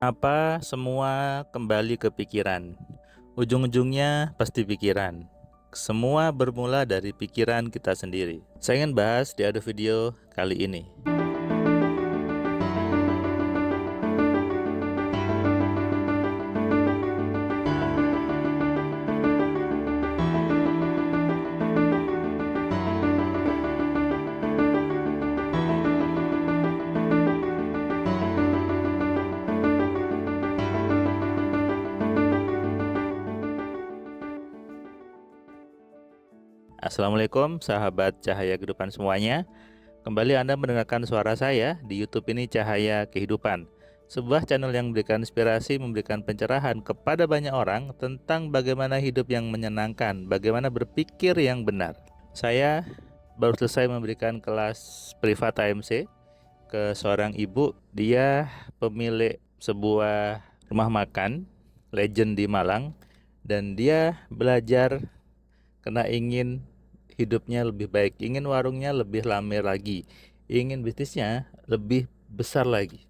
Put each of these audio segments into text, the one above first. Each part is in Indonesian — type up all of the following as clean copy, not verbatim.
Apa semua kembali ke pikiran. Ujung-ujungnya pasti pikiran. Semua bermula dari pikiran kita sendiri. Saya ingin bahas di audio video kali ini. Assalamualaikum sahabat Cahaya Kehidupan semuanya. Kembali Anda mendengarkan suara saya di YouTube ini, Cahaya Kehidupan. Sebuah channel yang memberikan inspirasi, memberikan pencerahan kepada banyak orang tentang bagaimana hidup yang menyenangkan, bagaimana berpikir yang benar. Saya baru selesai memberikan kelas privat AMC ke seorang ibu. Dia pemilik sebuah rumah makan legend di Malang, dan dia belajar karena ingin hidupnya lebih baik, ingin warungnya lebih ramai lagi, ingin bisnisnya lebih besar lagi.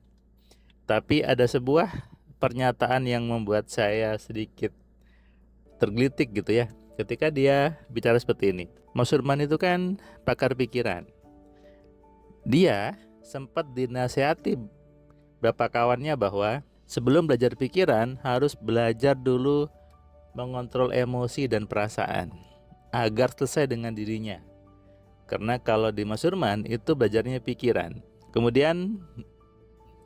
Tapi ada sebuah pernyataan yang membuat saya sedikit tergelitik gitu ya, ketika dia bicara seperti ini. Mas Surman itu kan pakar pikiran. Dia sempat dinasihati beberapa kawannya bahwa sebelum belajar pikiran harus belajar dulu mengontrol emosi dan perasaan agar selesai dengan dirinya. Karena kalau di Mas Surman itu belajarnya pikiran. Kemudian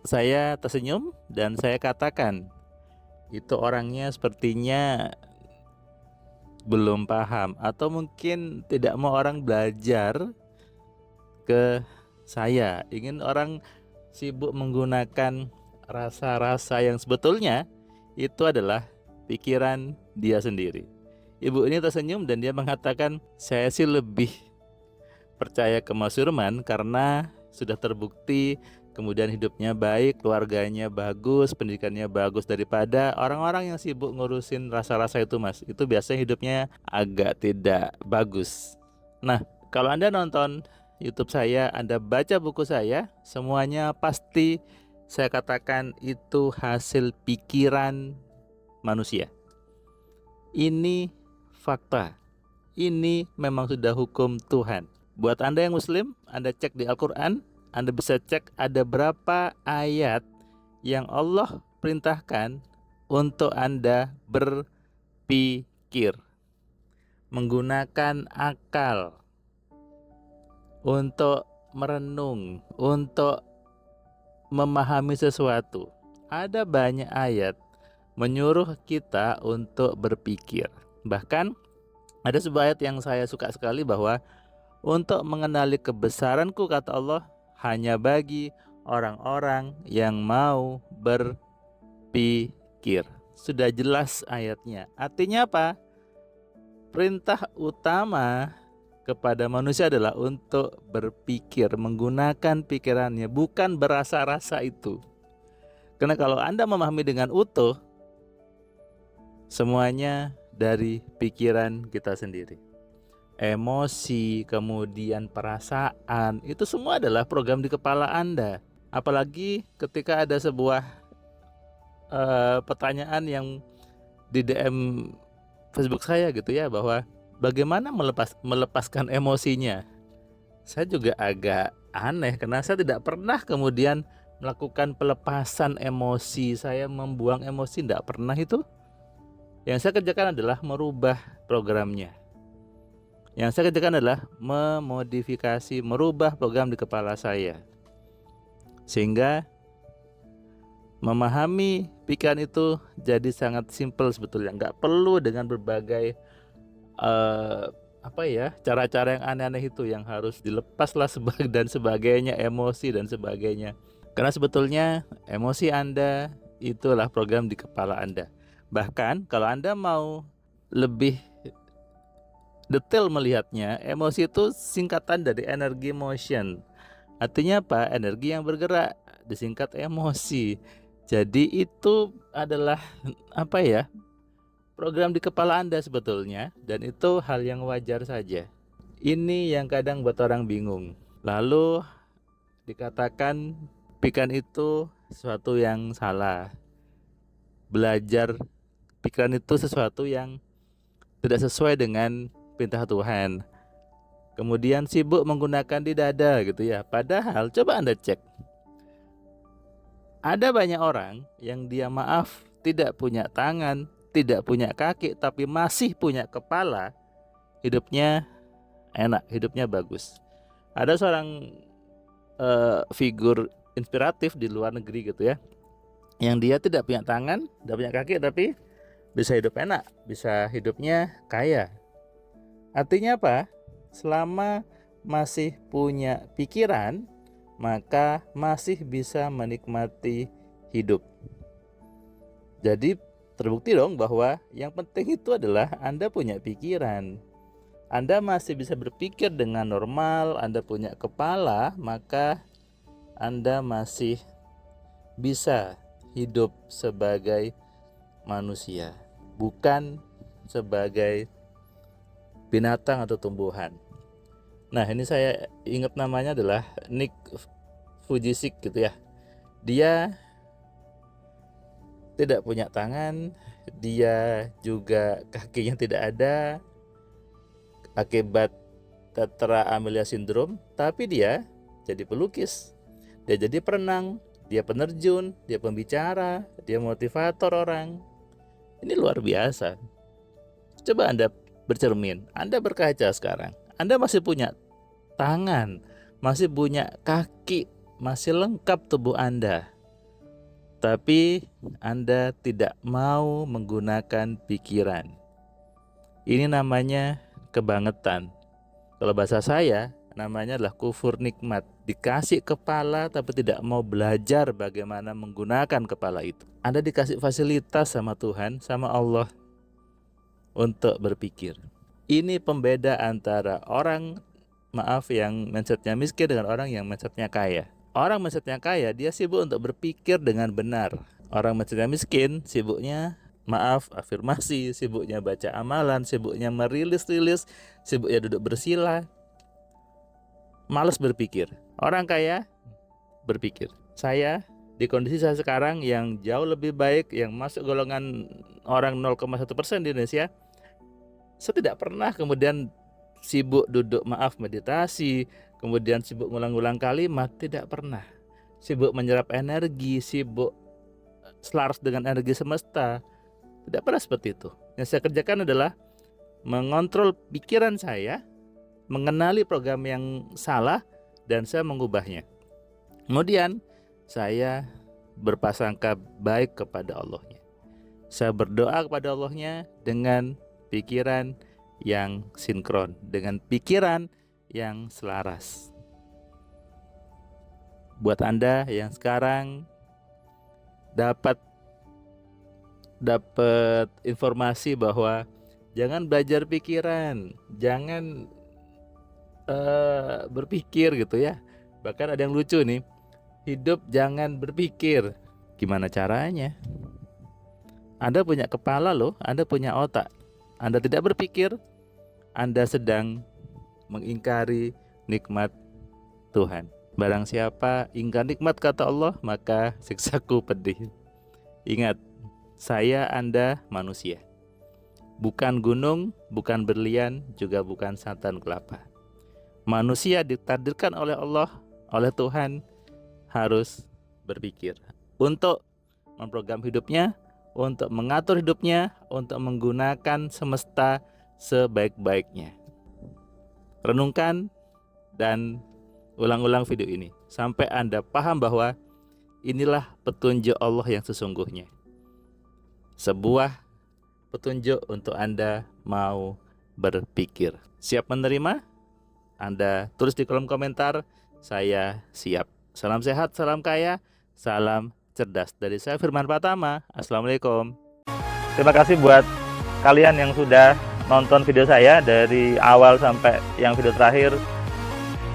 saya tersenyum dan saya katakan, itu orangnya sepertinya belum paham atau mungkin tidak mau orang belajar ke saya. Ingin orang sibuk menggunakan rasa-rasa yang sebetulnya itu adalah pikiran dia sendiri. Ibu ini tersenyum dan dia mengatakan, saya sih lebih percaya ke Mas Surman karena sudah terbukti kemudian hidupnya baik, keluarganya bagus, pendidikannya bagus, daripada orang-orang yang sibuk ngurusin rasa-rasa itu, Mas. Itu biasanya hidupnya agak tidak bagus. Nah, kalau Anda nonton YouTube saya, Anda baca buku saya, semuanya pasti saya katakan itu hasil pikiran manusia. Ini fakta. Ini memang sudah hukum Tuhan. Buat Anda yang Muslim, Anda cek di Al-Quran, Anda bisa cek ada berapa ayat yang Allah perintahkan untuk Anda berpikir, menggunakan akal, untuk merenung, untuk memahami sesuatu. Ada banyak ayat menyuruh kita untuk berpikir. Bahkan ada sebuah ayat yang saya suka sekali, bahwa untuk mengenali kebesaranku, kata Allah, hanya bagi orang-orang yang mau berpikir. Sudah jelas ayatnya. Artinya apa? Perintah utama kepada manusia adalah untuk berpikir, menggunakan pikirannya, bukan berasa-rasa itu. Karena kalau Anda memahami dengan utuh, semuanya dari pikiran kita sendiri. Emosi, kemudian perasaan, itu semua adalah program di kepala Anda. Apalagi ketika ada sebuah pertanyaan yang di DM Facebook saya gitu ya, bahwa bagaimana melepaskan emosinya. Saya juga agak aneh karena saya tidak pernah kemudian melakukan pelepasan emosi. Saya membuang emosi, tidak pernah itu. Yang saya kerjakan adalah merubah programnya. Yang saya kerjakan adalah memodifikasi, merubah program di kepala saya, sehingga memahami pikiran itu jadi sangat simpel sebetulnya. Nggak perlu dengan berbagai cara-cara yang aneh-aneh itu yang harus dilepas lah dan sebagainya, emosi dan sebagainya. Karena sebetulnya emosi Anda itulah program di kepala Anda. Bahkan kalau Anda mau lebih detail melihatnya, emosi itu singkatan dari energi motion. Artinya apa? Energi yang bergerak, disingkat emosi. Jadi itu adalah program di kepala Anda sebetulnya, dan itu hal yang wajar saja. Ini yang kadang buat orang bingung. Lalu dikatakan pikiran itu sesuatu yang salah. belajar pikiran itu sesuatu yang tidak sesuai dengan perintah Tuhan. Kemudian sibuk menggunakan di dada gitu ya. Padahal coba Anda cek. Ada banyak orang yang dia tidak punya tangan, tidak punya kaki, tapi masih punya kepala. Hidupnya enak, hidupnya bagus. Ada seorang figur inspiratif di luar negeri gitu ya, yang dia tidak punya tangan, tidak punya kaki, tapi bisa hidup enak, bisa hidupnya kaya. Artinya apa? Selama masih punya pikiran, maka masih bisa menikmati hidup. Jadi terbukti dong bahwa yang penting itu adalah Anda punya pikiran. Anda masih bisa berpikir dengan normal, Anda punya kepala, maka Anda masih bisa hidup sebagai manusia, bukan sebagai binatang atau tumbuhan. Nah, ini saya ingat namanya adalah Nick Vujicic gitu ya. Dia tidak punya tangan, dia juga kakinya tidak ada akibat tetra amelia syndrome, tapi dia jadi pelukis, dia jadi perenang, dia penerjun, dia pembicara, dia motivator orang. Ini luar biasa. Coba Anda bercermin, Anda berkaca sekarang. Anda masih punya tangan, masih punya kaki, masih lengkap tubuh Anda. Tapi Anda tidak mau menggunakan pikiran. Ini namanya kebangetan. Kalau bahasa saya namanya adalah kufur nikmat. Dikasih kepala tapi tidak mau belajar bagaimana menggunakan kepala itu. Anda dikasih fasilitas sama Tuhan, sama Allah untuk berpikir. Ini pembeda antara orang yang mindsetnya miskin dengan orang yang mindsetnya kaya. Orang mindsetnya kaya, dia sibuk untuk berpikir dengan benar. Orang mindsetnya miskin, sibuknya afirmasi, sibuknya baca amalan, sibuknya merilis-rilis, sibuknya duduk bersila, malas berpikir. Orang kaya berpikir. Saya di kondisi saya sekarang yang jauh lebih baik, yang masuk golongan orang 0,1% di Indonesia, saya tidak pernah kemudian sibuk duduk meditasi, kemudian sibuk ngulang-ngulang kalimat, tidak pernah. Sibuk menyerap energi, sibuk selaras dengan energi semesta, tidak pernah seperti itu. Yang saya kerjakan adalah mengontrol pikiran saya, mengenali program yang salah, dan saya mengubahnya. Kemudian saya berprasangka baik kepada Allahnya. Saya berdoa kepada Allahnya dengan pikiran yang sinkron, dengan pikiran yang selaras. Buat Anda yang sekarang dapat informasi bahwa jangan belajar pikiran, jangan berpikir gitu ya. Bahkan ada yang lucu nih, hidup jangan berpikir. Gimana caranya? Anda punya kepala loh, Anda punya otak. Anda tidak berpikir, Anda sedang mengingkari nikmat Tuhan. Barang siapa ingkar nikmat kata Allah, maka siksaku pedih. Ingat, saya Anda manusia. Bukan gunung, bukan berlian, juga bukan santan kelapa. Manusia ditakdirkan oleh Allah, oleh Tuhan, harus berpikir untuk memprogram hidupnya, untuk mengatur hidupnya, untuk menggunakan semesta sebaik-baiknya. Renungkan dan ulang-ulang video ini sampai Anda paham bahwa inilah petunjuk Allah yang sesungguhnya. Sebuah petunjuk untuk Anda mau berpikir. Siap menerima? Anda tulis di kolom komentar, saya siap. Salam sehat, salam kaya, salam cerdas. Dari saya Firman Pratama. Assalamualaikum. Terima kasih buat kalian yang sudah nonton video saya dari awal sampai yang video terakhir.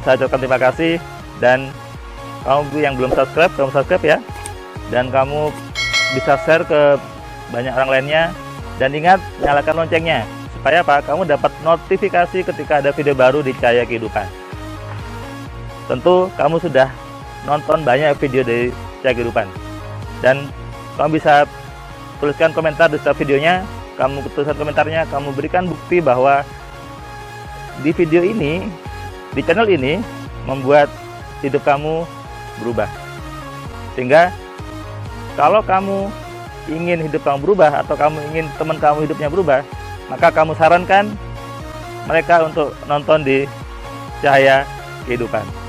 Saya ucapkan terima kasih. Dan kamu yang belum subscribe, kamu subscribe ya. Dan kamu bisa share ke banyak orang lainnya. Dan ingat, nyalakan loncengnya. Supaya apa? Kamu dapat notifikasi ketika ada video baru di Cahaya Kehidupan. Tentu kamu sudah nonton banyak video dari Cahaya Kehidupan. Dan kamu bisa tuliskan komentar di setiap videonya. Kamu tuliskan komentarnya, kamu berikan bukti bahwa di video ini, di channel ini membuat hidup kamu berubah. Sehingga kalau kamu ingin hidup kamu berubah atau kamu ingin teman kamu hidupnya berubah, maka kamu sarankan mereka untuk nonton di Cahaya Kehidupan.